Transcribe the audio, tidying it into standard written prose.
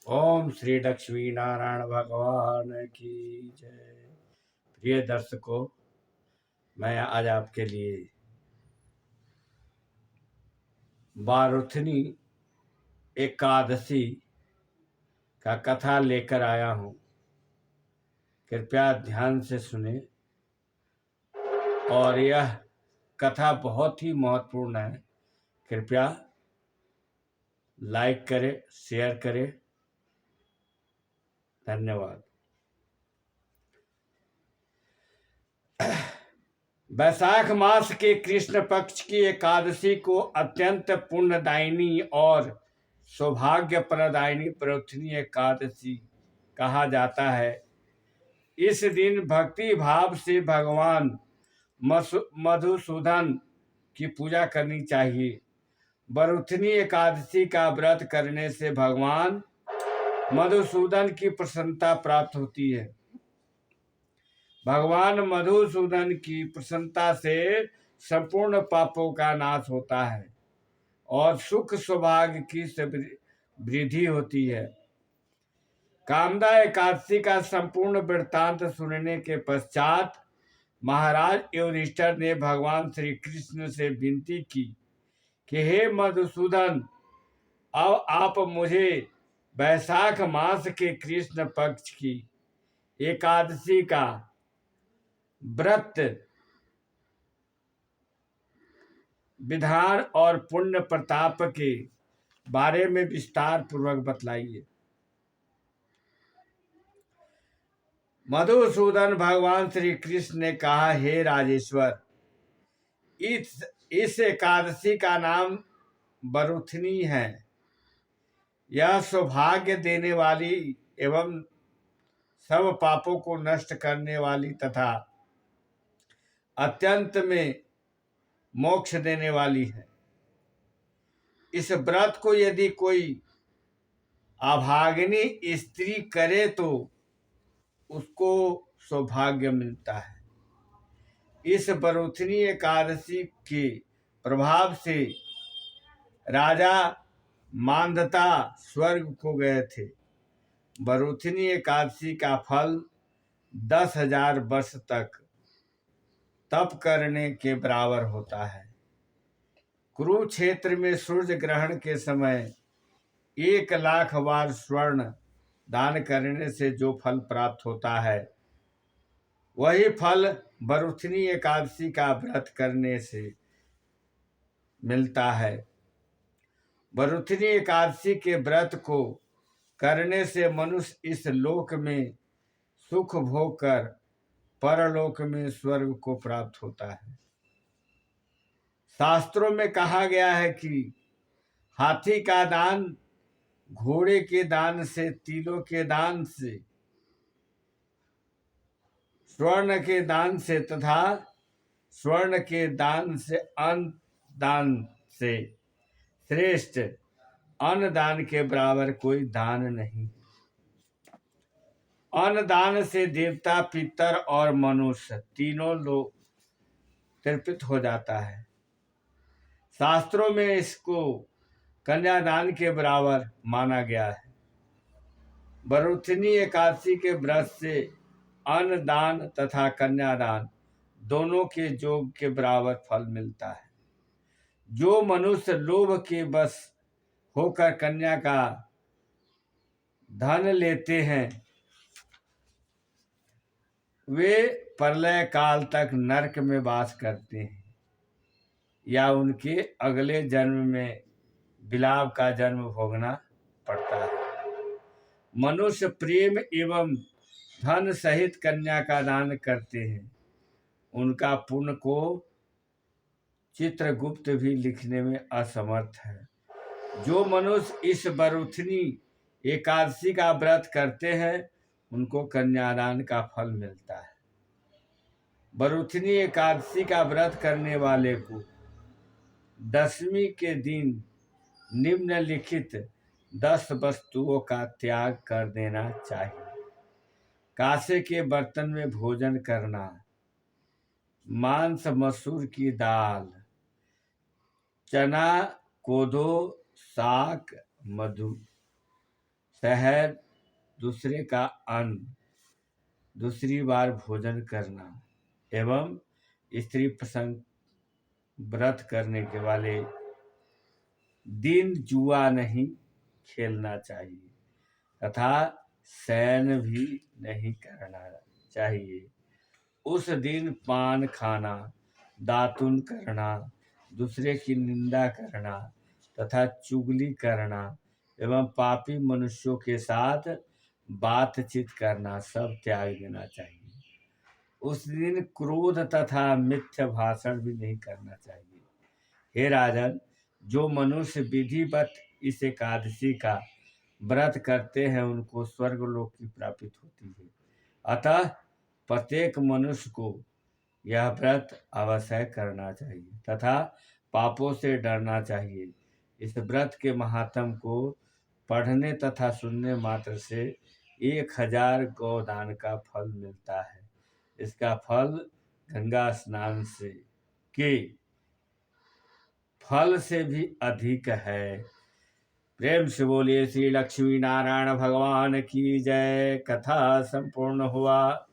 ओम श्री लक्ष्मी नारायण भगवान की जय। प्रिय दर्शकों, मैं आज आपके लिए बारुथनी एकादशी का कथा लेकर आया हूँ। कृपया ध्यान से सुने और यह कथा बहुत ही महत्वपूर्ण है। कृपया लाइक करें, शेयर करें। धन्यवाद। वैशाख मास के कृष्ण पक्ष की एकादशी को अत्यंत पुण्यदायिनी और सौभाग्यप्रदायिनी बारुथनी एकादशी कहा जाता है। इस दिन भक्ति भाव से भगवान मधुसूदन की पूजा करनी चाहिए। बारुथनी एकादशी का व्रत करने से भगवान मधुसूदन की प्रसन्नता प्राप्त होती है। भगवान मधुसूदन की प्रसन्नता से संपूर्ण पापों का नाश होता है और सुख सौभाग्य की वृद्धि होती है। कामदा एकादशी का संपूर्ण वृत्तांत सुनने के पश्चात महाराज युधिष्ठिर ने भगवान श्री कृष्ण से विनती की कि हे मधुसूदन, अब आप मुझे वैशाख मास के कृष्ण पक्ष की एकादशी का व्रत विधान और पुण्य प्रताप के बारे में विस्तार पूर्वक बतलाइए। मधुसूदन भगवान श्री कृष्ण ने कहा, हे राजेश्वर, इस एकादशी का नाम बारुथनी है। यह सौभाग्य देने वाली एवं सब पापों को नष्ट करने वाली तथा अत्यंत में मोक्ष देने वाली है। इस व्रत को यदि कोई अभागिनी स्त्री करे तो उसको सौभाग्य मिलता है। इस बारुथनी एकादशी के प्रभाव से राजा मांधाता स्वर्ग को गए थे। बारुथनी एकादशी का फल 10,000 वर्ष तक तप करने के बराबर होता है। कुरुक्षेत्र में सूर्य ग्रहण के समय 1,00,000 बार स्वर्ण दान करने से जो फल प्राप्त होता है, वही फल बारुथनी एकादशी का व्रत करने से मिलता है। बारुथनी एकादशी के व्रत को करने से मनुष्य इस लोक में सुख भोग कर परलोक में स्वर्ग को प्राप्त होता है। शास्त्रों में कहा गया है कि हाथी का दान, घोड़े के दान से, तिलों के दान से, स्वर्ण के दान से तथा स्वर्ण के दान से अन्न दान से श्रेष्ठ अन्न दान के बराबर कोई दान नहीं। अन्न दान से देवता, पितर और मनुष्य तीनों लोग तृप्त हो जाता है। शास्त्रों में इसको कन्यादान के बराबर माना गया है। बारुथनी एकादशी के व्रत से अन्न दान तथा कन्यादान दोनों के योग के बराबर फल मिलता है। जो मनुष्य लोभ के वश होकर कन्या का धन लेते हैं, वे प्रलय काल तक नरक में वास करते हैं या उनके अगले जन्म में विलाप का जन्म भोगना पड़ता है। मनुष्य प्रेम एवं धन सहित कन्या का दान करते हैं, उनका पुण्य को चित्रगुप्त भी लिखने में असमर्थ है। जो मनुष्य इस बारुथनी एकादशी का व्रत करते हैं, उनको कन्यादान का फल मिलता है। बारुथनी एकादशी का व्रत करने वाले को दशमी के दिन निम्नलिखित 10 वस्तुओं का त्याग कर देना चाहिए। कांसे के बर्तन में भोजन करना, मांस, मसूर की दाल, चना, कोदो, साग, मधु, शहद दूसरे का अन्न दूसरी बार भोजन करना एवं स्त्री प्रसंग व्रत करने के वाले दिन जुआ नहीं खेलना चाहिए तथा शयन भी नहीं करना चाहिए। उस दिन पान खाना, दातुन करना, दूसरे की निंदा करना तथा चुगली करना एवं पापी मनुष्यों के साथ बातचीत करना सब त्याग देना चाहिए। उस दिन क्रोध तथा मिथ्या भाषण भी नहीं करना चाहिए। हे राजन, जो मनुष्य विधिवत इस एकादशी का व्रत करते हैं उनको स्वर्गलोक की प्राप्ति होती है। अतः प्रत्येक मनुष्य को यह व्रत अवश्य करना चाहिए तथा पापों से डरना चाहिए। इस व्रत के महात्म को पढ़ने तथा सुनने मात्र से 1000 गौदान का फल मिलता है। इसका फल गंगा स्नान से के फल से भी अधिक है। प्रेम से बोलिए श्री लक्ष्मी नारायण भगवान की जय। कथा संपूर्ण हुआ।